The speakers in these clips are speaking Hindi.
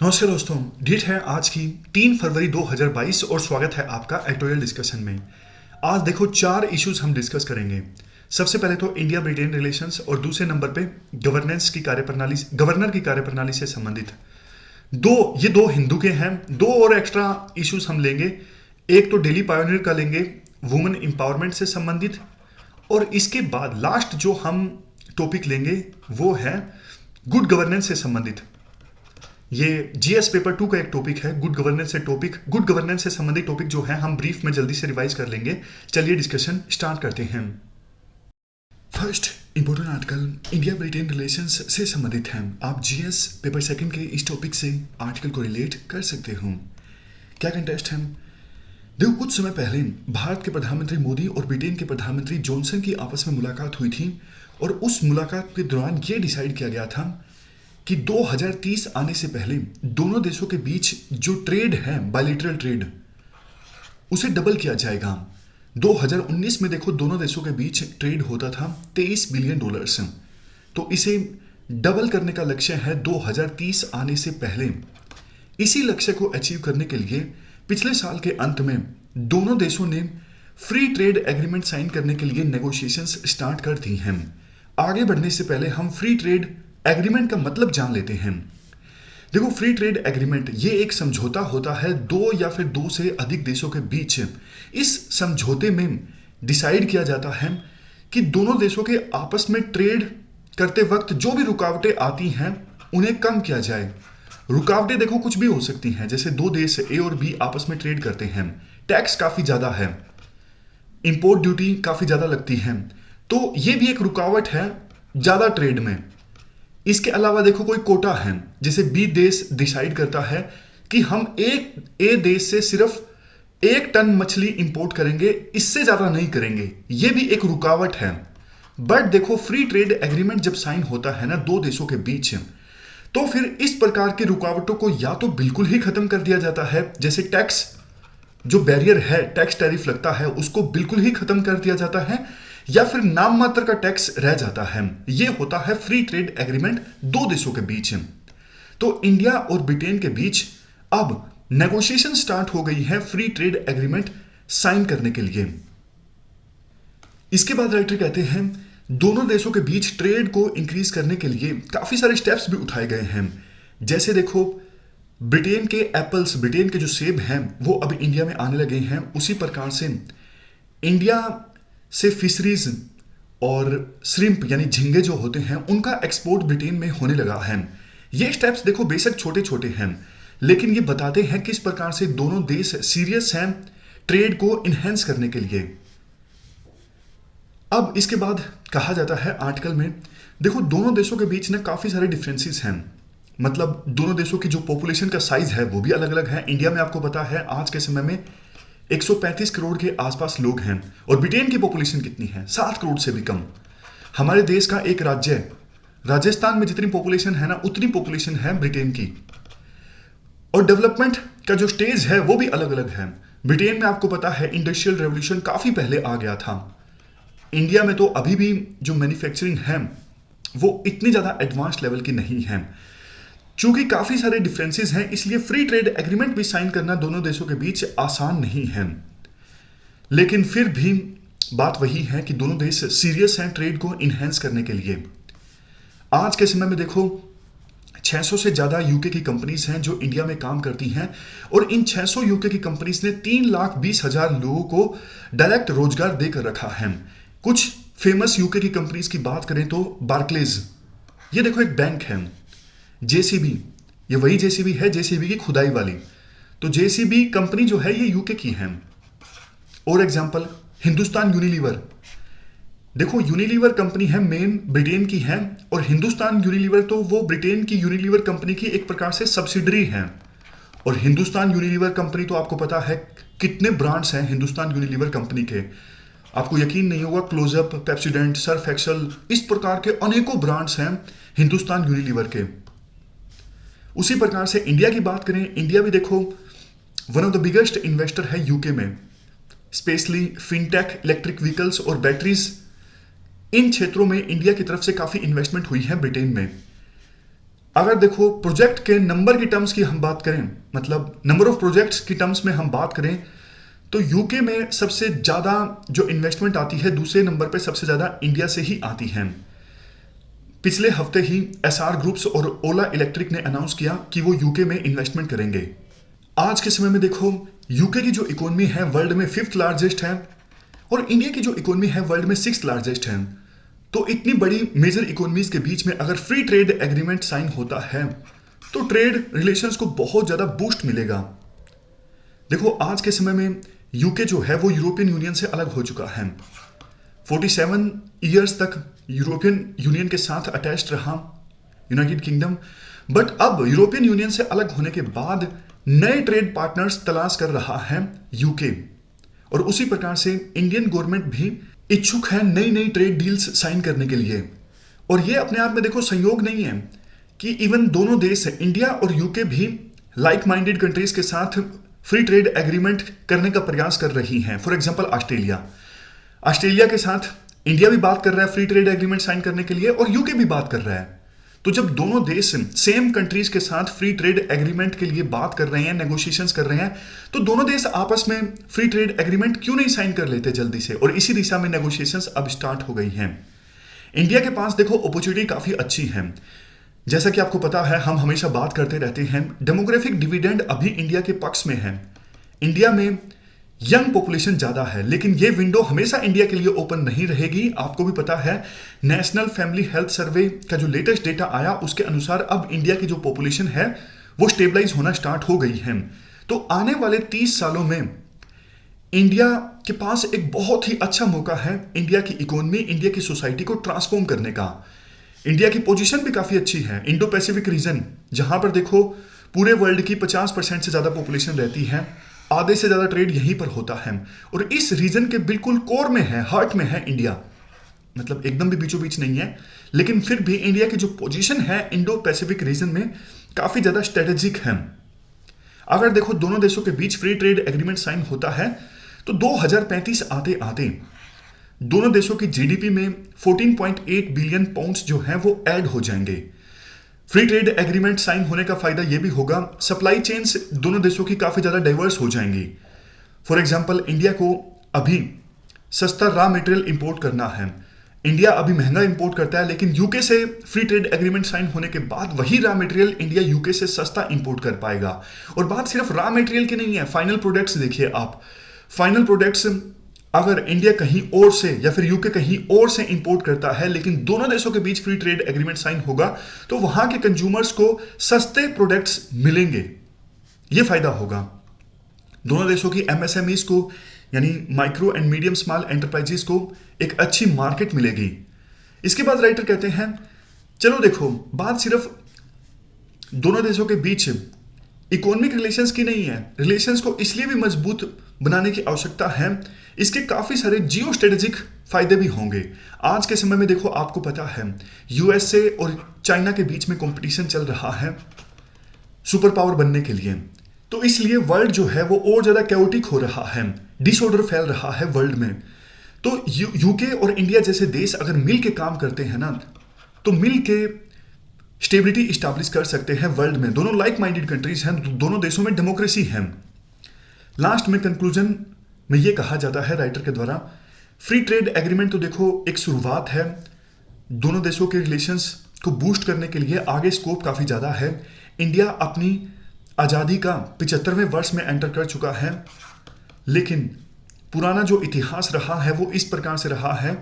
नमस्कार दोस्तों। डेट है आज की 3 फरवरी 2022 और स्वागत है आपका एडिटोरियल डिस्कशन में। आज देखो 4 इश्यूज हम डिस्कस करेंगे। सबसे पहले तो इंडिया ब्रिटेन रिलेशंस और दूसरे नंबर पे गवर्नर की कार्यप्रणाली से संबंधित दो हिंदू के हैं। दो और एक्स्ट्रा इश्यूज हम लेंगे। एक तो डेली पायोनियर का लेंगे, वुमेन एम्पावरमेंट से संबंधित, और इसके बाद लास्ट जो हम टॉपिक लेंगे वो है गुड गवर्नेंस से संबंधित। ये जीएस पेपर 2 का एक टॉपिक है। गुड गवर्नेंस से संबंधित टॉपिक जो है हम ब्रीफ में जल्दी से रिवाइज कर लेंगे। चलिए डिस्कशन स्टार्ट करते हैं। First important article India Britain relations से संबंधित है। आप जीएस पेपर सेकंड के इस टॉपिक से आर्टिकल को रिलेट कर सकते हो। क्या कंटेस्ट है? देखो, कुछ समय पहले भारत के प्रधानमंत्री मोदी और ब्रिटेन के प्रधानमंत्री जॉनसन की आपस में मुलाकात हुई थी और उस मुलाकात के दौरान ये डिसाइड किया गया था कि 2030 आने से पहले दोनों देशों के बीच जो ट्रेड है, बायलैटरल ट्रेड, उसे डबल किया जाएगा। 2019 में देखो दोनों देशों के बीच ट्रेड होता था $23 बिलियन, तो इसे डबल करने का लक्ष्य है 2030 आने से पहले। इसी लक्ष्य को अचीव करने के लिए पिछले साल के अंत में दोनों देशों ने फ्री ट्रेड एग्रीमेंट साइन करने के लिए नेगोशिएशंस स्टार्ट कर दी हैं। आगे बढ़ने से पहले हम फ्री ट्रेड एग्रीमेंट का मतलब जान लेते हैं। देखो, फ्री ट्रेड एग्रीमेंट ये एक समझौता होता है दो या फिर दो से अधिक देशों के बीच। इस समझौते में डिसाइड किया जाता है कि दोनों देशों के आपस में ट्रेड करते वक्त जो भी रुकावटें आती हैं उन्हें कम किया जाए। रुकावटें देखो कुछ भी हो सकती हैं, जैसे दो देश ए और बी आपस में ट्रेड करते हैं, टैक्स काफी ज्यादा है, इंपोर्ट ड्यूटी काफी ज्यादा लगती है, तो ये भी एक रुकावट है ज्यादा ट्रेड में। इसके अलावा देखो कोई कोटा है, जैसे बी देश डिसाइड करता है कि हम एक ए देश से सिर्फ 1 टन मछली इंपोर्ट करेंगे, इससे ज्यादा नहीं करेंगे, यह भी एक रुकावट है। बट देखो, फ्री ट्रेड एग्रीमेंट जब साइन होता है ना दो देशों के बीच, तो फिर इस प्रकार की रुकावटों को या तो बिल्कुल ही खत्म कर दिया जाता है, जैसे टैक्स जो बैरियर है, टैक्स टैरिफ लगता है, उसको बिल्कुल ही खत्म कर दिया जाता है, या फिर नाम मात्र का टैक्स रह जाता है। यह होता है फ्री ट्रेड एग्रीमेंट दो देशों के बीच। तो इंडिया और ब्रिटेन के बीच अब नेगोशिएशन स्टार्ट हो गई है फ्री ट्रेड एग्रीमेंट साइन करने के लिए। इसके बाद राइटर कहते हैं दोनों देशों के बीच ट्रेड को इंक्रीज करने के लिए काफी सारे स्टेप्स भी उठाए गए हैं। जैसे देखो, ब्रिटेन के एप्पल्स, ब्रिटेन के जो सेब हैं वो अब इंडिया में आने लगे हैं। उसी प्रकार से इंडिया से फिशरीज और श्रिम्प यानी झींगे जो होते हैं उनका एक्सपोर्ट ब्रिटेन में होने लगा है। ये स्टेप्स देखो बेशक छोटे छोटे हैं, लेकिन ये बताते हैं किस प्रकार से दोनों देश सीरियस हैं ट्रेड को इनहेंस करने के लिए। अब इसके बाद कहा जाता है आर्टिकल में, देखो दोनों देशों के बीच ना काफी सारे डिफरेंसेस हैं। मतलब दोनों देशों की जो पॉपुलेशन का साइज है वो भी अलग अलग है। इंडिया में आपको पता है आज के समय में 135 करोड़ के आसपास लोग हैं, और ब्रिटेन की पॉपुलेशन कितनी है? 7 करोड़ से भी कम। हमारे देश का एक राज्य राजस्थान में जितनी पॉपुलेशन है ना उतनी पॉपुलेशन है ब्रिटेन की। और डेवलपमेंट का जो स्टेज है वो भी अलग अलग है। ब्रिटेन में आपको पता है इंडस्ट्रियल रेवोल्यूशन काफी पहले आ गया था। इंडिया में तो अभी भी जो मैन्युफैक्चरिंग है वो इतनी ज्यादा एडवांस लेवल की नहीं है। चूंकि काफी सारे डिफरेंसेस हैं, इसलिए फ्री ट्रेड एग्रीमेंट भी साइन करना दोनों देशों के बीच आसान नहीं है। लेकिन फिर भी बात वही है कि दोनों देश सीरियस हैं ट्रेड को इनहेंस करने के लिए। आज के समय में देखो 600 से ज्यादा यूके की कंपनीज हैं जो इंडिया में काम करती हैं, और इन 600 यूके की कंपनीज ने 3,20,000 लोगों को डायरेक्ट रोजगार देकर रखा है। कुछ फेमस यूके की कंपनीज की बात करें तो बार्कलेज, ये देखो एक बैंक है। जेसीबी, ये वही जेसीबी है, जेसीबी की खुदाई वाली। तो जेसीबी कंपनी जो है ये यूके की है। और एग्जांपल हिंदुस्तान यूनिलीवर, देखो यूनिलीवर कंपनी है मेन ब्रिटेन की है, और हिंदुस्तान यूनिलीवर तो वो ब्रिटेन की यूनिलीवर कंपनी की एक प्रकार से सब्सिडरी है। और हिंदुस्तान यूनिलीवर कंपनी तो आपको पता है कितने ब्रांड्स हैं हिंदुस्तान यूनिलीवर कंपनी के, आपको यकीन नहीं होगा। क्लोजअप, पेप्सोडेंट, सर्फ एक्सल, इस प्रकार के अनेकों ब्रांड्स हैं हिंदुस्तान यूनिलीवर के। उसी प्रकार से इंडिया की बात करें, इंडिया भी देखो one of the biggest investor है यूके में, स्पेशली फिनटेक, इलेक्ट्रिक व्हीकल्स और बैटरीज। इन क्षेत्रों में इंडिया की तरफ से काफी इन्वेस्टमेंट हुई है ब्रिटेन में। अगर देखो प्रोजेक्ट के नंबर की टर्म्स की हम बात करें, मतलब नंबर ऑफ प्रोजेक्ट्स की टर्म्स में हम बात करें, तो यूके में सबसे ज्यादा जो इन्वेस्टमेंट आती है, दूसरे नंबर पे सबसे ज्यादा इंडिया से ही आती है। पिछले हफ्ते ही एसआर ग्रुप्स और ओला इलेक्ट्रिक ने अनाउंस किया कि वो यूके में इन्वेस्टमेंट करेंगे। आज के समय में देखो यूके की जो इकोनॉमी है वर्ल्ड में 5th लार्जेस्ट है और इंडिया की जो इकोनॉमी है वर्ल्ड में 6th लार्जेस्ट है। तो इतनी बड़ी मेजर इकोनॉमीज के बीच में अगर फ्री ट्रेड एग्रीमेंट साइन होता है तो ट्रेड रिलेशंस को बहुत ज्यादा बूस्ट मिलेगा। देखो आज के समय में यूके जो है वो यूरोपियन यूनियन से अलग हो चुका है। 47 ईयर्स तक यूरोपियन यूनियन के साथ अटैच्ड रहा यूनाइटेड किंगडम, बट अब यूरोपियन यूनियन से अलग होने के बाद नए ट्रेड पार्टनर्स तलाश कर रहा है यूके। और उसी प्रकार से इंडियन गवर्नमेंट भी इच्छुक है नई नई ट्रेड डील्स साइन करने के लिए। और ये अपने आप में देखो संयोग नहीं है कि इवन दोनों देश इंडिया और यूके भी लाइक माइंडेड कंट्रीज के साथ फ्री ट्रेड एग्रीमेंट करने का प्रयास कर रही हैं। फॉर एग्जांपल ऑस्ट्रेलिया के साथ इंडिया भी बात कर रहा है फ्री ट्रेड एग्रीमेंट साइन करने के लिए और यूके भी बात कर रहा है। तो जब दोनों देश सेम कंट्रीज के साथ फ्री ट्रेड एग्रीमेंट के लिए बात कर रहे हैं, नेगोशिएशंस कर रहे हैं, तो दोनों देश आपस में फ्री ट्रेड एग्रीमेंट क्यों नहीं साइन कर लेते जल्दी से। और इसी दिशा में नेगोशिएशंस अब स्टार्ट हो गई हैं। इंडिया के पास देखो अपॉर्चुनिटी काफी अच्छी है। जैसा कि आपको पता है हम हमेशा बात करते रहते हैं, डेमोग्राफिक डिविडेंड अभी इंडिया के पक्ष में है। इंडिया में यंग पॉपुलेशन ज्यादा है, लेकिन ये विंडो हमेशा इंडिया के लिए ओपन नहीं रहेगी। आपको भी पता है नेशनल फैमिली हेल्थ सर्वे का जो लेटेस्ट डेटा आया उसके अनुसार अब इंडिया की जो पॉपुलेशन है वो स्टेबलाइज होना स्टार्ट हो गई है। तो आने वाले 30 सालों में इंडिया के पास एक बहुत ही अच्छा मौका है इंडिया की इकोनॉमी, इंडिया की सोसाइटी को ट्रांसफॉर्म करने का। इंडिया की पोजीशन भी काफी अच्छी है इंडो पैसिफिक रीजन, जहां पर देखो पूरे वर्ल्ड की 50% से ज्यादा पॉपुलेशन रहती है, आधे से ज्यादा ट्रेड यहीं पर होता है और इस रीजन के बिल्कुल कोर में है, हार्ट में है इंडिया। मतलब एकदम भी बीचों बीच नहीं है, लेकिन फिर भी इंडिया की जो पोजीशन है इंडो पैसिफिक रीजन में काफी ज्यादा स्ट्रेटेजिक है। अगर देखो दोनों देशों के बीच फ्री ट्रेड एग्रीमेंट साइन होता है तो 2035 आते आते दोनों देशों की जीडीपी में 14.8 बिलियन पाउंड्स जो हैं वो ऐड हो जाएंगे। फ्री ट्रेड एग्रीमेंट साइन होने का फायदा यह भी होगा, सप्लाई चेन्स दोनों देशों की काफी ज्यादा डाइवर्स हो जाएंगी। फॉर एग्जांपल इंडिया को अभी सस्ता रॉ मटेरियल इंपोर्ट करना है, इंडिया अभी महंगा इंपोर्ट करता है, लेकिन यूके से फ्री ट्रेड एग्रीमेंट साइन होने के बाद वही रॉ मटेरियल इंडिया यूके से सस्ता इंपोर्ट कर पाएगा। और बात सिर्फ रॉ मटेरियल की नहीं है, फाइनल प्रोडक्ट्स देखिए आप। फाइनल प्रोडक्ट्स अगर इंडिया कहीं और से या फिर यूके कहीं और से इंपोर्ट करता है, लेकिन दोनों देशों के बीच फ्री ट्रेड एग्रीमेंट साइन होगा तो वहां के कंज्यूमर्स को सस्ते प्रोडक्ट्स मिलेंगे, यह फायदा होगा। दोनों देशों की एमएसएमईज को यानी micro and medium small enterprises को एक अच्छी मार्केट मिलेगी। इसके बाद राइटर कहते हैं चलो देखो बात सिर्फ दोनों देशों के बीच इकोनॉमिक रिलेशंस की नहीं है, रिलेशंस को इसलिए भी मजबूत बनाने की आवश्यकता है, इसके काफी सारे जियो स्ट्रेटेजिक फायदे भी होंगे। आज के समय में देखो आपको पता है यूएसए और चाइना के बीच में कंपटीशन चल रहा है सुपर पावर बनने के लिए, तो इसलिए वर्ल्ड जो है वो और ज्यादा कैओटिक हो रहा है, डिसऑर्डर फैल रहा है वर्ल्ड में। तो यूके और इंडिया जैसे देश अगर मिल के काम करते हैं ना तो मिल के स्टेबिलिटी स्टैब्लिश कर सकते हैं वर्ल्ड में। दोनों लाइक माइंडेड कंट्रीज हैं, दोनों देशों में डेमोक्रेसी है। लास्ट में कंक्लूजन में यह कहा जाता है राइटर के द्वारा, फ्री ट्रेड एग्रीमेंट तो देखो एक शुरुआत है, दोनों देशों के रिलेशंस को बूस्ट करने के लिए आगे स्कोप काफी ज्यादा है। इंडिया अपनी आजादी का 75वें वर्ष में एंटर कर चुका है, लेकिन पुराना जो इतिहास रहा है वो इस प्रकार से रहा है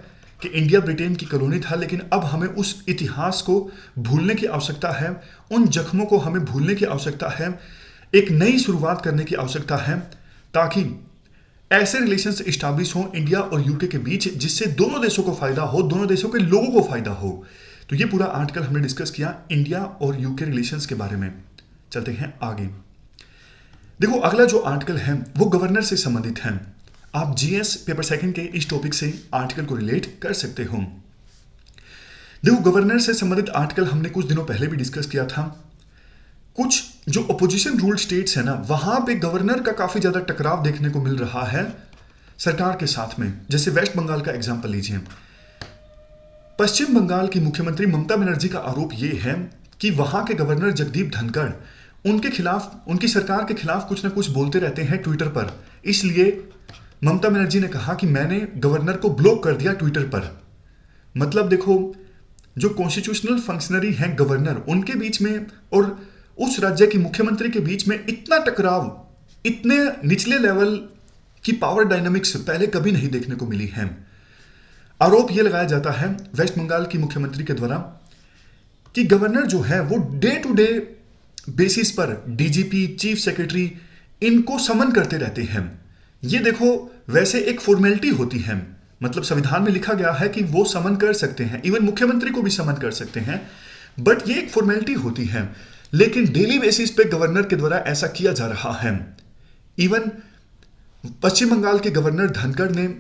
कि इंडिया ब्रिटेन की कॉलोनी था, लेकिन अब हमें उस इतिहास को भूलने की आवश्यकता है, उन जख्मों को हमें भूलने की आवश्यकता है, एक नई शुरुआत करने की आवश्यकता है, ताकि ऐसे रिलेशंस एस्टैब्लिश हो इंडिया और यूके के बीच जिससे दोनों देशों को फायदा हो, दोनों देशों के लोगों को फायदा हो। तो ये पूरा आर्टिकल हमने डिस्कस किया इंडिया और यूके रिलेशंस के बारे में। चलते हैं आगे। देखो अगला जो आर्टिकल है वो गवर्नर से संबंधित है। आप जीएस पेपर सेकंड के इस टॉपिक से आर्टिकल को रिलेट कर सकते हो। देखो गवर्नर से संबंधित आर्टिकल हमने कुछ दिनों पहले भी डिस्कस किया था। कुछ जो अपोजिशन रूल्ड स्टेट्स है ना, वहां पे गवर्नर का काफी ज्यादा टकराव देखने को मिल रहा है सरकार के साथ में। जैसे वेस्ट बंगाल का एग्जांपल लीजिए। पश्चिम बंगाल की मुख्यमंत्री ममता बनर्जी का आरोप यह है कि वहां के गवर्नर जगदीप धनखड़ उनके खिलाफ, उनकी सरकार के खिलाफ कुछ ना कुछ बोलते रहते हैं ट्विटर पर। इसलिए ममता बनर्जी ने कहा कि मैंने गवर्नर को ब्लॉक कर दिया ट्विटर पर। मतलब देखो, जो कॉन्स्टिट्यूशनल फंक्शनरी हैं गवर्नर, उनके बीच में और उस राज्य की मुख्यमंत्री के बीच में इतना टकराव, इतने निचले लेवल की पावर डायनामिक्स पहले कभी नहीं देखने को मिली है। आरोप यह लगाया जाता है वेस्ट बंगाल की मुख्यमंत्री के द्वारा कि गवर्नर जो है वो डे टू डे बेसिस पर डीजीपी, चीफ सेक्रेटरी इनको समन करते रहते हैं। ये देखो, वैसे एक फॉर्मेलिटी होती है, मतलब संविधान में लिखा गया है कि वो समन कर सकते हैं, इवन मुख्यमंत्री को भी समन कर सकते हैं, बट ये एक फॉर्मेलिटी होती है। लेकिन डेली बेसिस पे गवर्नर के द्वारा ऐसा किया जा रहा है। इवन पश्चिम बंगाल के गवर्नर धनखड़ ने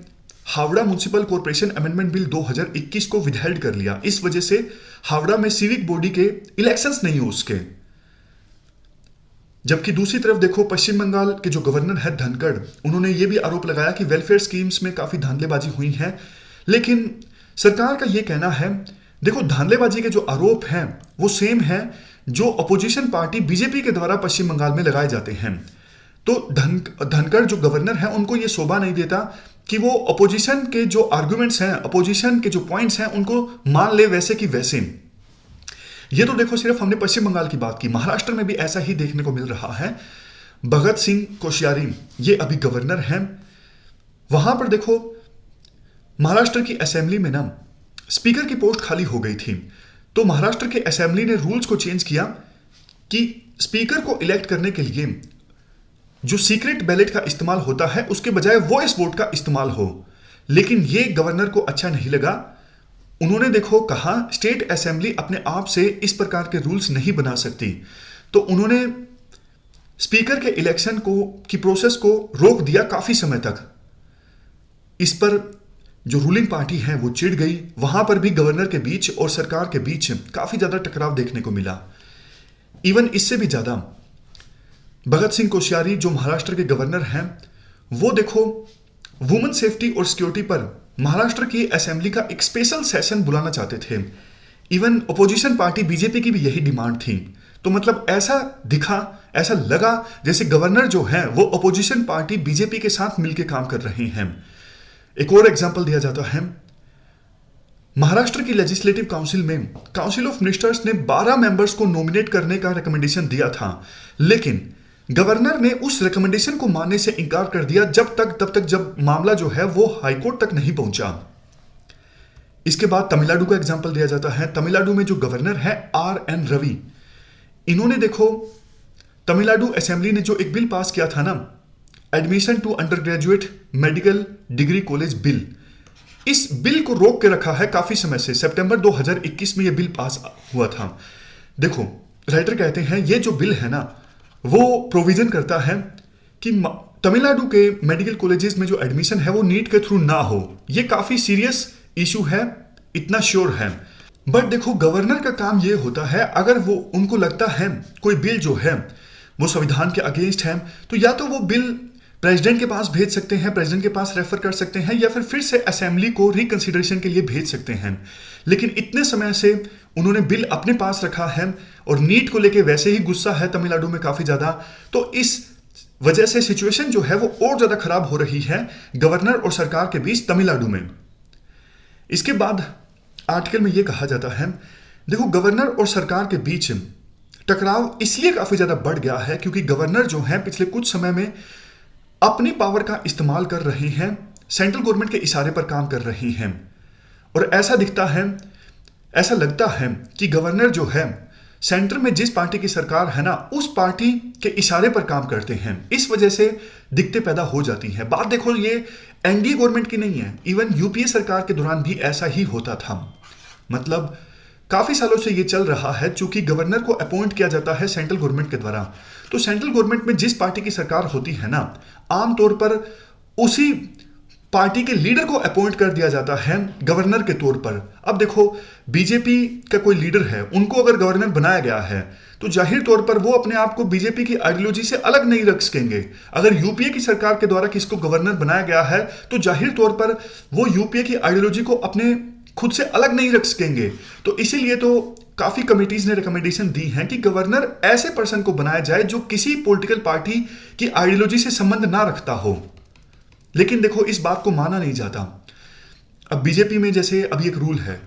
Howrah municipal corporation amendment bill 2021 को विदहेल्ड कर लिया। इस वजह से हावड़ा में सिविक बॉडी के इलेक्शंस नहीं हो उसके। जबकि दूसरी तरफ देखो, पश्चिम बंगाल के जो गवर्नर है धनखड़, उन्होंने ये भी आरोप लगाया कि वेलफेयर स्कीम्स में काफी धांधलेबाजी हुई है। लेकिन सरकार का ये कहना है, देखो धांधलेबाजी के जो आरोप हैं वो सेम है जो अपोजिशन पार्टी बीजेपी के द्वारा पश्चिम बंगाल में लगाए जाते हैं। तो धनखड़ जो गवर्नर है उनको ये शोभा नहीं देता कि वो अपोजिशन के जो आर्गुमेंट्स हैं, अपोजिशन के जो पॉइंट्स हैं, उनको मान ले वैसे कि वैसे। ये तो देखो, सिर्फ हमने पश्चिम बंगाल की बात की, महाराष्ट्र में भी ऐसा ही देखने को मिल रहा है। भगत सिंह कोश्यारी ये अभी गवर्नर हैं। वहां पर देखो, महाराष्ट्र की असेंबली में ना स्पीकर की पोस्ट खाली हो गई थी, तो महाराष्ट्र के असेंबली ने रूल्स को चेंज किया कि स्पीकर को इलेक्ट करने के लिए जो सीक्रेट बैलेट का इस्तेमाल होता है उसके बजाय वॉइस वोट का इस्तेमाल हो। लेकिन ये गवर्नर को अच्छा नहीं लगा। उन्होंने देखो कहा, स्टेट असेंबली अपने आप से इस प्रकार के रूल्स नहीं बना सकती, तो उन्होंने स्पीकर के इलेक्शन की प्रोसेस को रोक दिया काफी समय तक। इस पर जो रूलिंग पार्टी है वो चिढ़ गई। वहां पर भी गवर्नर के बीच और सरकार के बीच काफी ज्यादा टकराव देखने को मिला। इवन इससे भी ज्यादा भगत सिंह कोश्यारी जो महाराष्ट्र के गवर्नर हैं, वो देखो वुमेन सेफ्टी और सिक्योरिटी पर महाराष्ट्र की असेंबली का एक स्पेशल सेशन बुलाना चाहते थे। इवन अपोजिशन पार्टी बीजेपी की भी यही डिमांड थी। तो मतलब ऐसा दिखा, ऐसा लगा जैसे गवर्नर जो है वो अपोजिशन पार्टी बीजेपी के साथ मिलकर काम कर रहे हैं। एक और एग्जांपल दिया जाता है, महाराष्ट्र की लेजिस्लेटिव काउंसिल में काउंसिल ऑफ मिनिस्टर्स ने 12 मेंबर्स को नॉमिनेट करने का रिकमेंडेशन दिया था, लेकिन गवर्नर ने उस रिकमेंडेशन को मानने से इनकार कर दिया तब तक जब मामला जो है वो हाईकोर्ट तक नहीं पहुंचा। इसके बाद तमिलनाडु का एग्जांपल दिया जाता है। तमिलनाडु में जो गवर्नर है RN रवि, इन्होंने देखो तमिलनाडु असेंबली ने जो एक बिल पास किया था ना, admission to undergraduate medical degree college bill, इस बिल को रोक के रखा है काफी समय से। सितंबर 2021 में यह बिल पास हुआ था। देखो, राइटर कहते हैं ये जो बिल है ना वो प्रोविजन करता है कि तमिलनाडु के मेडिकल कॉलेजेस में जो एडमिशन है वो नीट के थ्रू ना हो। ये काफी सीरियस इशू है, इतना श्योर है। बट देखो, गवर्नर का काम ये होता है, अगर वो उनको लगता है कोई बिल जो है वो संविधान के अगेंस्ट है, तो या तो वो बिल प्रेसिडेंट के पास भेज सकते हैं, प्रेसिडेंट के पास रेफर कर सकते हैं, या फिर से असेंबली को रिकंसिडरेशन के लिए भेज सकते हैं। लेकिन इतने समय से उन्होंने बिल अपने पास रखा है और नीट को लेके वैसे ही गुस्सा है तमिलनाडु में काफी ज्यादा। तो इस वजह से सिचुएशन जो है वो और ज्यादा खराब हो रही है गवर्नर और सरकार के बीच तमिलनाडु में। इसके बाद आर्टिकल में यह कहा जाता है, देखो गवर्नर और सरकार के बीच टकराव इसलिए काफी ज्यादा बढ़ गया है क्योंकि गवर्नर जो है पिछले कुछ समय में अपनी पावर का इस्तेमाल कर रही हैं, सेंट्रल गवर्नमेंट के इशारे पर काम कर रही हैं। और ऐसा दिखता है, ऐसा लगता है कि गवर्नर जो है सेंटर में जिस पार्टी की सरकार है ना, उस पार्टी के इशारे पर काम करते हैं। इस वजह से दिक्कतें पैदा हो जाती हैं। बात देखो, ये एनडीए गवर्नमेंट की नहीं है, इवन यूपीए सरकार के दौरान भी ऐसा ही होता था। मतलब काफी सालों से ये चल रहा है। चूंकि गवर्नर को अपॉइंट किया जाता है सेंट्रल गवर्नमेंट के द्वारा, तो सेंट्रल गवर्नमेंट में जिस पार्टी की सरकार होती है ना, आमतौर पर उसी पार्टी के लीडर को अपॉइंट कर दिया जाता है गवर्नर के तौर पर। अब देखो, बीजेपी का कोई लीडर है, उनको अगर गवर्नर बनाया गया है तो जाहिर तौर पर वो अपने आप को बीजेपी की आइडियोलॉजी से अलग नहीं रख सकेंगे। अगर यूपीए की सरकार के द्वारा किसको गवर्नर बनाया गया है तो जाहिर तौर पर वो यूपीए की आइडियोलॉजी को अपने खुद से अलग नहीं रख सकेंगे। तो इसीलिए तो काफी कमिटीज ने रिकमेंडेशन दी है कि गवर्नर ऐसे पर्सन को बनाया जाए जो किसी पॉलिटिकल पार्टी की आइडियोलॉजी से संबंध ना रखता हो। लेकिन देखो इस बात को माना नहीं जाता। अब बीजेपी में जैसे अभी एक रूल है,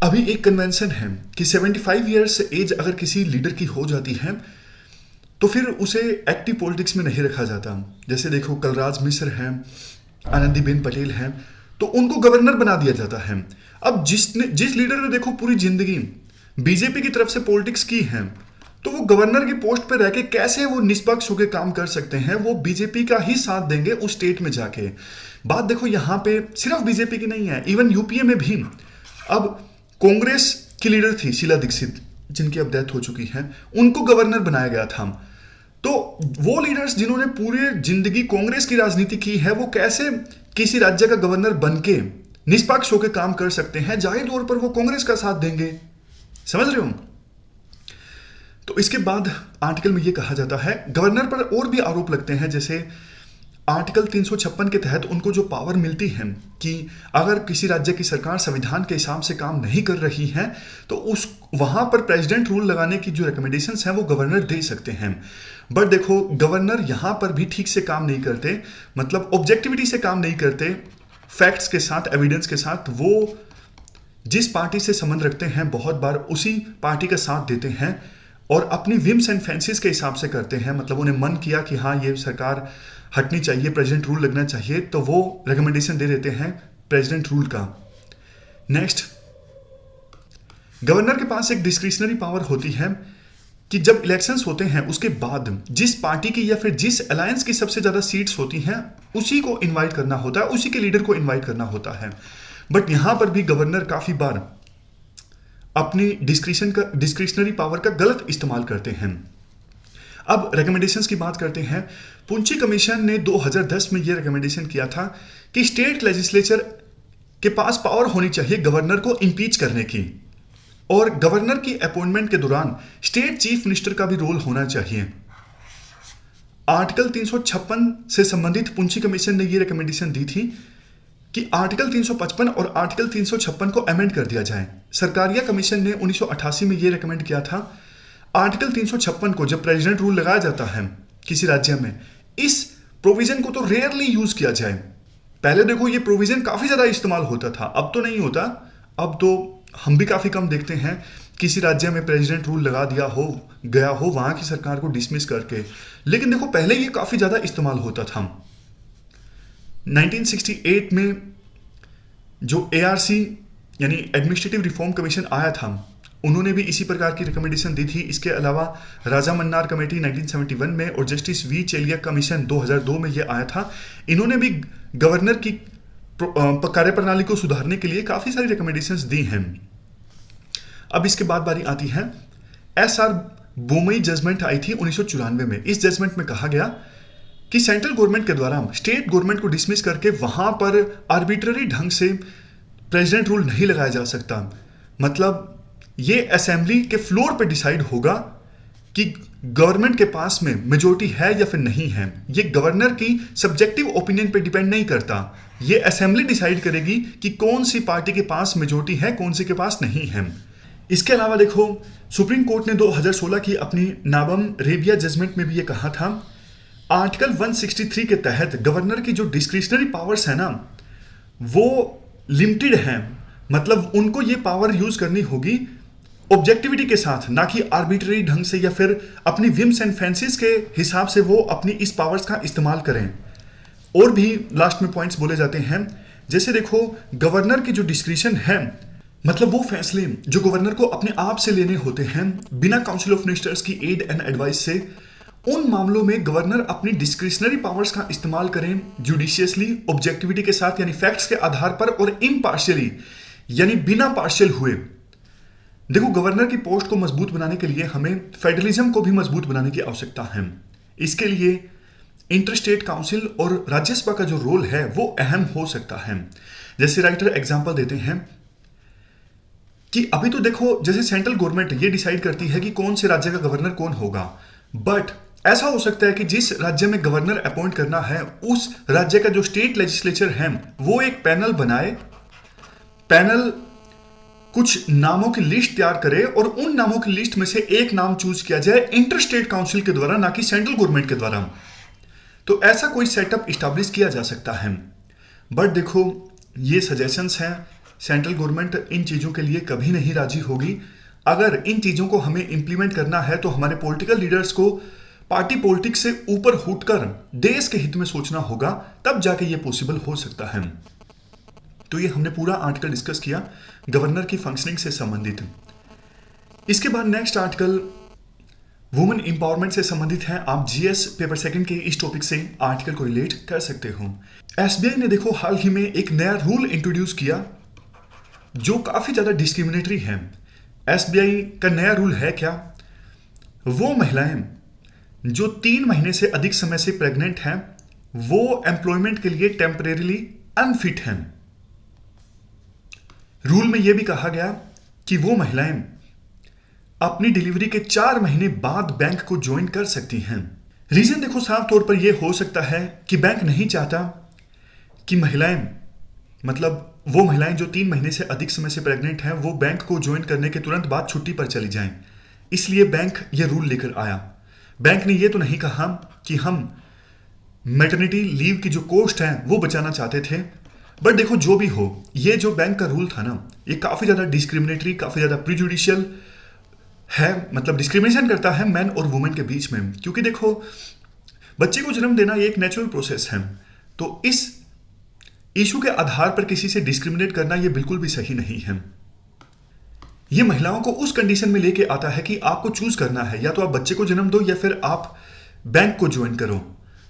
अभी एक कन्वेंशन है कि 75 ईयर्स एज अगर किसी लीडर की हो जाती है तो फिर उसे एक्टिव पॉलिटिक्स में नहीं रखा जाता। जैसे देखो कलराज मिश्र हैं, आनंदीबेन पटेल हैं, तो उनको गवर्नर बना दिया जाता है। अब जिस लीडर ने देखो पूरी जिंदगी बीजेपी की तरफ से पॉलिटिक्स की है, तो वो गवर्नर की पोस्ट पर रह के कैसे वो निष्पक्ष होकर काम कर सकते हैं? वो बीजेपी का ही साथ देंगे उस स्टेट में जाके। बात देखो यहाँ पे सिर्फ बीजेपी की नहीं है, इवन यूपीए में भी। अब कांग्रेस की लीडर थी शीला दीक्षित, जिनकी अब डेथ हो चुकी है, उनको गवर्नर बनाया गया था। तो वो लीडर्स जिन्होंने पूरी जिंदगी कांग्रेस की राजनीति की है, वो कैसे किसी राज्य का गवर्नर बनके निष्पक्ष होकर काम कर सकते हैं? जाहिर तौर पर वो कांग्रेस का साथ देंगे। समझ रहे हो? तो इसके बाद आर्टिकल में यह कहा जाता है, गवर्नर पर और भी आरोप लगते हैं। जैसे आर्टिकल 356 के तहत उनको जो पावर मिलती है कि अगर किसी राज्य की सरकार संविधान के हिसाब से काम नहीं कर रही है तो उस वहां पर प्रेसिडेंट रूल लगाने की जो रिकमेंडेशंस हैं वो गवर्नर दे सकते हैं। बट देखो गवर्नर यहां पर भी ठीक से काम नहीं करते, मतलब ऑब्जेक्टिविटी से काम नहीं करते, फैक्ट्स के साथ, एविडेंस के साथ। वो जिस पार्टी से संबंध रखते हैं बहुत बार उसी पार्टी का साथ देते हैं और अपनी विम्स एंड फैंसीज के हिसाब से करते हैं। मतलब उन्हें मन किया कि हाँ ये सरकार हटनी चाहिए, प्रेसिडेंट रूल लगना चाहिए, तो वो रिकमेंडेशन दे देते हैं प्रेसिडेंट रूल का। नेक्स्ट, गवर्नर के पास एक डिस्क्रिशनरी पावर होती है कि जब इलेक्शंस होते हैं उसके बाद जिस पार्टी की या फिर जिस अलायंस की सबसे ज्यादा सीट्स होती हैं उसी को इनवाइट करना होता है, उसी के लीडर को इनवाइट करना होता है। बट यहां पर भी गवर्नर काफी बार अपनी डिस्क्रिशनरी पावर का गलत इस्तेमाल करते हैं। अब रिकमेंडेशंस की बात करते हैं। पुंची कमीशन ने 2010 में यह रिकमेंडेशन किया था कि स्टेट लेजिस्लेचर के पास पावर होनी चाहिए गवर्नर को इंपीच करने की, और गवर्नर की अपॉइंटमेंट के दौरान स्टेट चीफ मिनिस्टर का भी रोल होना चाहिए। आर्टिकल 356 से संबंधित पुंची कमीशन ने यह रिकमेंडेशन दी थी कि आर्टिकल 355 और आर्टिकल 356 को अमेंड कर दिया जाए। सरकारिया कमीशन ने 1988 में यह रिकमेंड किया था आर्टिकल 356 को जब प्रेसिडेंट रूल लगाया जाता है किसी राज्य में, इस प्रोविजन को तो रेयरली यूज किया जाए। पहले देखो ये प्रोविजन काफी ज्यादा इस्तेमाल होता था, अब तो नहीं होता। अब तो हम भी काफी कम देखते हैं किसी राज्य में प्रेसिडेंट रूल लगा दिया हो, गया हो वहां की सरकार को डिसमिस करके। लेकिन देखो पहले ये काफी ज्यादा इस्तेमाल होता था। 1968 में जो एआरसी यानी एडमिनिस्ट्रेटिव रिफॉर्म कमीशन आया था, उन्होंने भी इसी प्रकार की रिकमेंडेशन दी थी। इसके अलावा राजा मन्नार कमेटी 1971 में और जस्टिस वी चेलिया कमीशन 2002 में यह आया था। इन्होंने भी गवर्नर की कार्यप्रणाली को सुधारने के लिए काफी सारी रिकमेंडेशंस दी हैं। अब इसके बाद बारी आती है एसआर बोमई जजमेंट आई थी 1994 में। इस जजमेंट में कहा गया कि सेंट्रल गवर्नमेंट के द्वारा स्टेट गवर्नमेंट को डिसमिस करके वहां पर आर्बिट्ररी ढंग से प्रेसिडेंट रूल नहीं लगाया जा सकता। मतलब ये असेंबली के फ्लोर पे डिसाइड होगा कि गवर्नमेंट के पास में मेजोरिटी है या फिर नहीं है। ये गवर्नर की सब्जेक्टिव ओपिनियन पे डिपेंड नहीं करता, ये असेंबली डिसाइड करेगी कि कौन सी पार्टी के पास मेजोरिटी है, कौन सी के पास नहीं है। इसके अलावा देखो सुप्रीम कोर्ट ने 2016 की अपनी नाबम रेबिया जजमेंट में भी ये कहा था, आर्टिकल 163 के तहत गवर्नर की जो डिस्क्रिशनरी पावर्स है ना वो लिमिटेड है। मतलब उनको ये पावर यूज करनी होगी ऑब्जेक्टिविटी के साथ, ना कि आर्बिट्ररी ढंग से या फिर अपनी विम्स एंड फैंसीज के हिसाब से वो अपनी इस पावर्स का इस्तेमाल करें। और भी लास्ट में पॉइंट्स बोले जाते हैं, जैसे देखो गवर्नर की जो डिस्क्रिशन है, मतलब वो फैसले जो गवर्नर को अपने आप से लेने होते हैं बिना काउंसिल ऑफ मिनिस्टर्स की एड एंड एडवाइस से, उन मामलों में गवर्नर अपनी डिस्क्रिशनरी पावर्स का इस्तेमाल करें जुडिशियसली, ऑब्जेक्टिविटी के साथ यानी फैक्ट्स के आधार पर, और इम्पार्शियली यानी बिना पार्शियल हुए। देखो गवर्नर की पोस्ट को मजबूत बनाने के लिए हमें फेडरलिज्म को भी मजबूत बनाने की आवश्यकता है। इसके लिए इंटरस्टेट काउंसिल और राज्यसभा का जो रोल है वो अहम हो सकता है। जैसे राइटर एग्जांपल देते हैं कि अभी तो देखो जैसे सेंट्रल गवर्नमेंट ये डिसाइड करती है कि कौन से राज्य का गवर्नर कौन होगा, बट ऐसा हो सकता है कि जिस राज्य में गवर्नर अपॉइंट करना है उस राज्य का जो स्टेट लेजिस्लेचर है वो एक पैनल बनाए, पैनल कुछ नामों की लिस्ट तैयार करे और उन नामों की लिस्ट में से एक नाम चूज किया जाए इंटर स्टेट काउंसिल के द्वारा, ना कि सेंट्रल गवर्नमेंट के द्वारा। तो ऐसा कोई सेटअप इस्टेब्लिश किया जा सकता है। बट देखो, ये सजेशंस हैं, सेंट्रल गवर्नमेंट इन चीज़ों के लिए कभी नहीं राजी होगी। अगर इन चीज़ों को हमें इंप्लीमेंट करना है तो हमारे पॉलिटिकल लीडर्स को पार्टी पॉलिटिक्स से ऊपर उठकर देश के हित में सोचना होगा, तब जाके ये पॉसिबल हो सकता है। तो ये हमने पूरा आर्टिकल डिस्कस किया गवर्नर की फंक्शनिंग से संबंधित। इसके बाद नेक्स्ट आर्टिकल वुमेन एम्पावरमेंट से संबंधित है। आप जीएस पेपर सेकंड के इस टॉपिक से आर्टिकल को रिलेट कर सकते हो। एसबीआई ने देखो हाल ही में एक नया रूल इंट्रोड्यूस किया जो काफी ज्यादा डिस्क्रिमिनेटरी है। एसबीआई का नया रूल है क्या? वो महिलाएं जो 3 महीने से अधिक समय से प्रेग्नेंट हैं, वो एम्प्लॉयमेंट के लिए टेम्परेरीली अनफिट हैं। रूल में यह भी कहा गया कि वो महिलाएं अपनी डिलीवरी के 4 महीने बाद बैंक को ज्वाइन कर सकती हैं। रीजन देखो साफ तौर पर यह हो सकता है कि बैंक नहीं चाहता कि महिलाएं, मतलब वो महिलाएं जो 3 महीने से अधिक समय से प्रेग्नेंट हैं, वो बैंक को ज्वाइन करने के तुरंत बाद छुट्टी पर चली जाएं। इसलिए बैंक ये रूल लेकर आया। बैंक ने ये तो नहीं कहा कि हम मैटरनिटी लीव की जो कॉस्ट है वो बचाना चाहते थे। बट देखो जो भी हो, ये जो बैंक का रूल था ना, ये काफी ज्यादा डिस्क्रिमिनेटरी, काफी ज्यादा प्रिजुडिशियल है। मतलब डिस्क्रिमिनेशन करता है मैन और वुमेन के बीच में। क्योंकि देखो, बच्चे को जन्म देना ये एक नेचुरल प्रोसेस है, तो इस इशू के आधार पर किसी से डिस्क्रिमिनेट करना ये बिल्कुल भी सही नहीं है। ये महिलाओं को उस कंडीशन में लेके आता है कि आपको चूज करना है, या तो आप बच्चे को जन्म दो या फिर आप बैंक को ज्वाइन करो।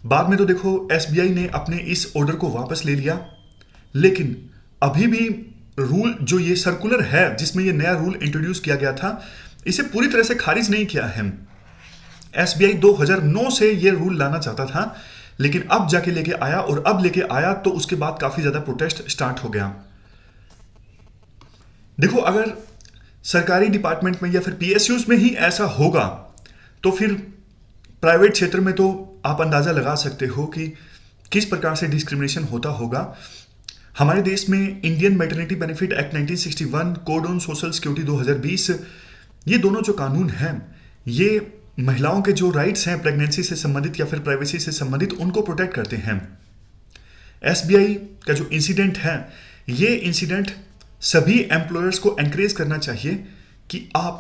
बाद में तो देखो एसबीआई ने अपने इस ऑर्डर को वापस ले लिया, लेकिन अभी भी रूल जो ये सर्कुलर है जिसमें ये नया रूल इंट्रोड्यूस किया गया था, इसे पूरी तरह से खारिज नहीं किया है। एसबीआई 2009 से ये रूल लाना चाहता था, लेकिन अब जाके लेके आया, और अब लेके आया तो उसके बाद काफी ज्यादा प्रोटेस्ट स्टार्ट हो गया। देखो, अगर सरकारी डिपार्टमेंट में या फिर पीएसयूज में ही ऐसा होगा तो फिर प्राइवेट क्षेत्र में तो आप अंदाजा लगा सकते हो कि किस प्रकार से डिस्क्रिमिनेशन होता होगा। हमारे देश में Indian maternity benefit act 1961, code on social security 2020, ये दोनों जो कानून हैं, ये महिलाओं के जो राइट्स हैं प्रेगनेंसी से संबंधित या फिर प्राइवेसी से संबंधित, उनको प्रोटेक्ट करते हैं। एसबीआई का जो इंसिडेंट है, ये इंसिडेंट सभी एम्प्लॉयर्स को एनकरेज करना चाहिए कि आप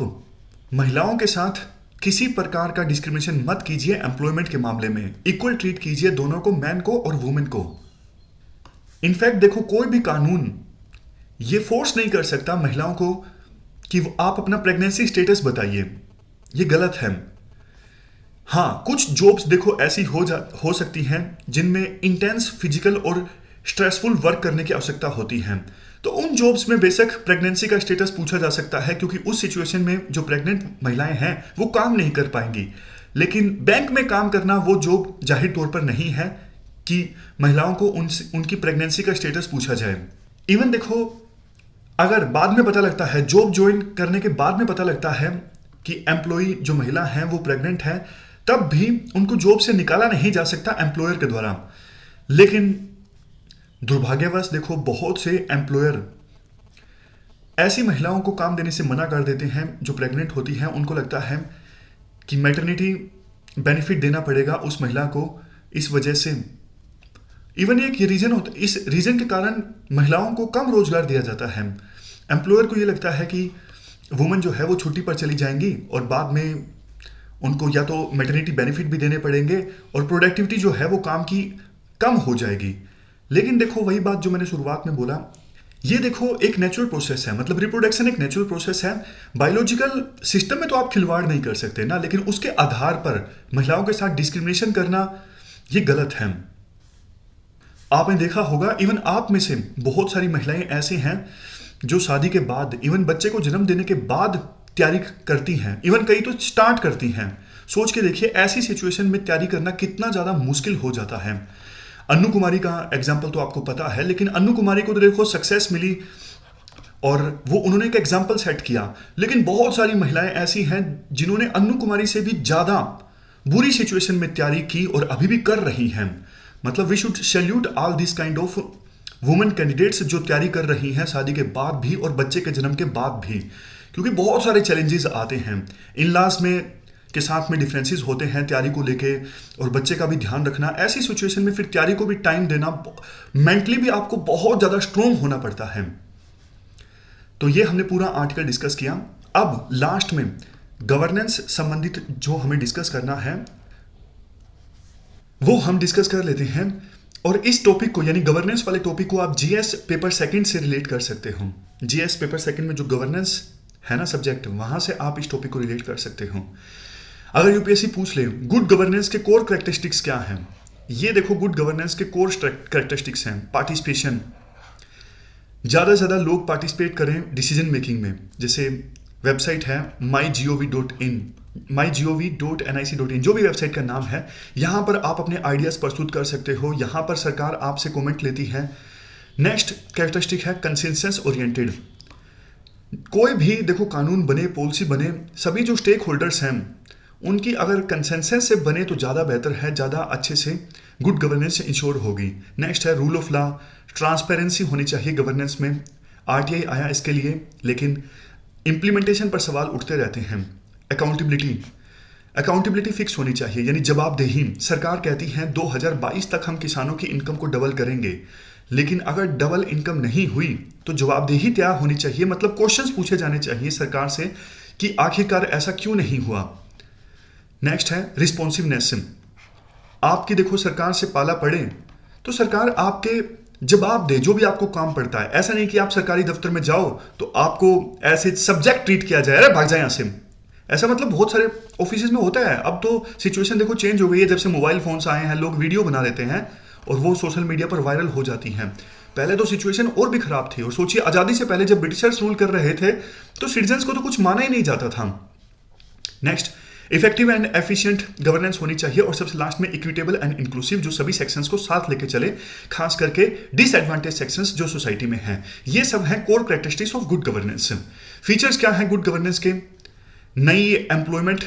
महिलाओं के साथ किसी प्रकार का डिस्क्रिमिनेशन मत कीजिए। एम्प्लॉयमेंट के मामले में इक्वल ट्रीट कीजिए दोनों को, मैन को और वुमेन को। इनफैक्ट देखो, कोई भी कानून ये फोर्स नहीं कर सकता महिलाओं को कि आप अपना प्रेगनेंसी स्टेटस बताइए, ये गलत है। हाँ, कुछ जॉब्स देखो ऐसी हो सकती हैं जिनमें इंटेंस फिजिकल और स्ट्रेसफुल वर्क करने की आवश्यकता होती है, तो उन जॉब्स में बेशक प्रेगनेंसी का स्टेटस पूछा जा सकता है, क्योंकि उस सिचुएशन में जो प्रेग्नेंट महिलाएं हैं वो काम नहीं कर पाएंगी। लेकिन बैंक में काम करना वो जॉब जाहिर तौर पर नहीं है कि महिलाओं को उनकी प्रेगनेंसी का स्टेटस पूछा जाए। इवन देखो, अगर बाद में पता लगता है, जॉब ज्वाइन करने के बाद में पता लगता है कि एम्प्लॉई जो महिला है वो प्रेग्नेंट है, तब भी उनको जॉब से निकाला नहीं जा सकता एम्प्लॉयर के द्वारा। लेकिन दुर्भाग्यवश देखो, बहुत से एम्प्लॉयर ऐसी महिलाओं को काम देने से मना कर देते हैं जो प्रेग्नेंट होती हैं। उनको लगता है कि मैटरनिटी बेनिफिट देना पड़ेगा उस महिला को, इस वजह से इवन एक ये रीजन होता है, इस रीजन के कारण महिलाओं को कम रोजगार दिया जाता है। एम्प्लॉयर को ये लगता है कि वुमेन जो है वो छुट्टी पर चली जाएंगी और बाद में उनको या तो मैटरनिटी बेनिफिट भी देने पड़ेंगे और प्रोडक्टिविटी जो है वो काम की कम हो जाएगी। लेकिन देखो, वही बात जो मैंने शुरुआत में बोला, ये देखो एक नेचुरल प्रोसेस है, मतलब रिप्रोडक्शन एक नेचुरल प्रोसेस है। बायोलॉजिकल सिस्टम में तो आप खिलवाड़ नहीं कर सकते ना, लेकिन उसके आधार पर महिलाओं के साथ डिस्क्रिमिनेशन करना ये गलत है। आपने देखा होगा, इवन आप में से बहुत सारी महिलाएं ऐसे हैं जो शादी के बाद, इवन बच्चे को जन्म देने के बाद तैयारी करती हैं, इवन कई तो स्टार्ट करती हैं। सोच के देखिए, ऐसी सिचुएशन में तैयारी करना कितना ज्यादा मुश्किल हो जाता है। अन्नू कुमारी का एग्जाम्पल तो आपको पता है, लेकिन अन्नू कुमारी को तो देखो सक्सेस मिली और वो उन्होंने एक एग्जाम्पल सेट किया। लेकिन बहुत सारी महिलाएं ऐसी हैं जिन्होंने अन्नू कुमारी से भी ज्यादा बुरी सिचुएशन में तैयारी की और अभी भी कर रही हैं। मतलब we should salute all this kind of women candidates जो तैयारी कर रही हैं शादी के बाद भी और बच्चे के जन्म के बाद भी, क्योंकि बहुत सारे चैलेंजेस आते हैं। इन लॉज में के साथ में डिफरेंसेस होते हैं तैयारी को लेके, और बच्चे का भी ध्यान रखना। ऐसी सिचुएशन में फिर तैयारी को भी टाइम देना, मेंटली भी आपको बहुत ज़्यादा स्ट्रोंग होना पड़ता है। तो ये हमने पूरा आर्टिकल डिस्कस किया। अब लास्ट में गवर्नेंस संबंधित जो हमें डिस्कस करना है वो हम डिस्कस कर लेते हैं। और इस टॉपिक को यानी गवर्नेंस वाले टॉपिक को आप जीएस पेपर सेकंड से रिलेट कर सकते हो। जीएस पेपर सेकंड में जो गवर्नेंस है ना सब्जेक्ट, वहां से आप इस टॉपिक को रिलेट कर सकते हो। अगर यूपीएससी पूछ ले गुड गवर्नेंस के कोर कैरेक्टरिस्टिक्स क्या हैं, ये देखो गुड गवर्नेंस के कोर कैरेक्टरिस्टिक्स हैं। पार्टिसिपेशन, ज़्यादा से ज़्यादा लोग पार्टिसिपेट करें डिसीजन मेकिंग में। जैसे वेबसाइट है mygov.in, mygov.nic.in, जो भी वेबसाइट का नाम है, यहाँ पर आप अपने आइडियाज़ प्रस्तुत कर सकते हो। यहाँ पर सरकार आपसे कमेंट लेती है। नेक्स्ट कैरेक्टरिस्टिक है कंसेंसस ओरिएंटेड। कोई भी देखो कानून बने, पॉलिसी बने, सभी जो स्टेक होल्डर्स हैं उनकी अगर कंसेंसस से बने तो ज़्यादा बेहतर है, ज़्यादा अच्छे से गुड गवर्नेंस इंश्योर होगी। नेक्स्ट है रूल ऑफ लॉ, ट्रांसपेरेंसी होनी चाहिए गवर्नेंस में। आरटीआई आया इसके लिए, लेकिन इम्प्लीमेंटेशन पर सवाल उठते रहते हैं। अकाउंटेबिलिटी फिक्स होनी चाहिए, यानी जवाबदेही। सरकार कहती है 2022 तक हम किसानों की इनकम को डबल करेंगे, लेकिन अगर डबल इनकम नहीं हुई तो जवाबदेही तैयार होनी चाहिए। मतलब क्वेश्चंस पूछे जाने चाहिए सरकार से कि आखिरकार ऐसा क्यों नहीं हुआ। नेक्स्ट है रिस्पॉन्सिवनेस। आपकी देखो सरकार से पाला पड़े तो सरकार आपके जवाब दे जो भी आपको काम पड़ता है। ऐसा नहीं कि आप सरकारी दफ्तर में जाओ तो आपको ऐसे सब्जेक्ट ट्रीट किया जाए, अरे भाग जाए यहाँ से। ऐसा मतलब बहुत सारे ऑफिस में होता है। अब तो सिचुएशन देखो चेंज हो गई है, जब से मोबाइल फोन्स आए हैं लोग वीडियो बना लेते हैं और वो सोशल मीडिया पर वायरल हो जाती हैं। पहले तो सिचुएशन और भी खराब थी। और सोचिए आज़ादी से पहले जब ब्रिटिशर्स रूल कर रहे थे तो सिटीजन्स को तो कुछ माना ही नहीं जाता था। Next, effective and efficient governance होनी चाहिए। और सबसे लास्ट में इक्विटेबल एंड इंक्लूसिव, जो सभी सेक्शंस को साथ लेके चले, खास करके डिसएडवांटेज सेक्शंस जो सोसाइटी में हैं। ये सब हैं core characteristics of good governance. Features क्या हैं गुड गवर्नेंस के? नई एम्प्लॉयमेंट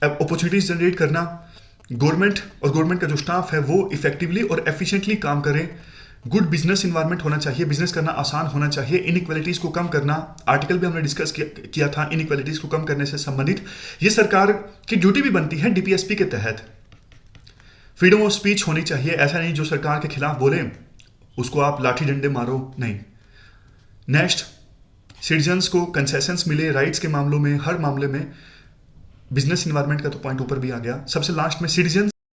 अपॉर्चुनिटीज जनरेट करना, गवर्नमेंट और गवर्नमेंट का जो स्टाफ है वो इफेक्टिवली और एफिशिएंटली काम करे। गुड बिजनेस इन्वायरमेंट होना चाहिए, बिजनेस करना आसान होना चाहिए। इनइक्वालिटीज को कम करना, आर्टिकल भी हमने डिस्कस किया था इनइक्वालिटीज को कम करने से संबंधित। ये सरकार की ड्यूटी भी बनती है डीपीएसपी के तहत। फ्रीडम ऑफ स्पीच होनी चाहिए, ऐसा नहीं जो सरकार के खिलाफ बोले उसको आप लाठी डंडे मारो, नहीं। नेक्स्ट, सिटीजन्स को कंसेशंस मिले राइट्स के मामलों में, हर मामले में। बिजनेस इन्वायरमेंट का तो पॉइंट ऊपर भी आ गया। सबसे लास्ट में सिटीजन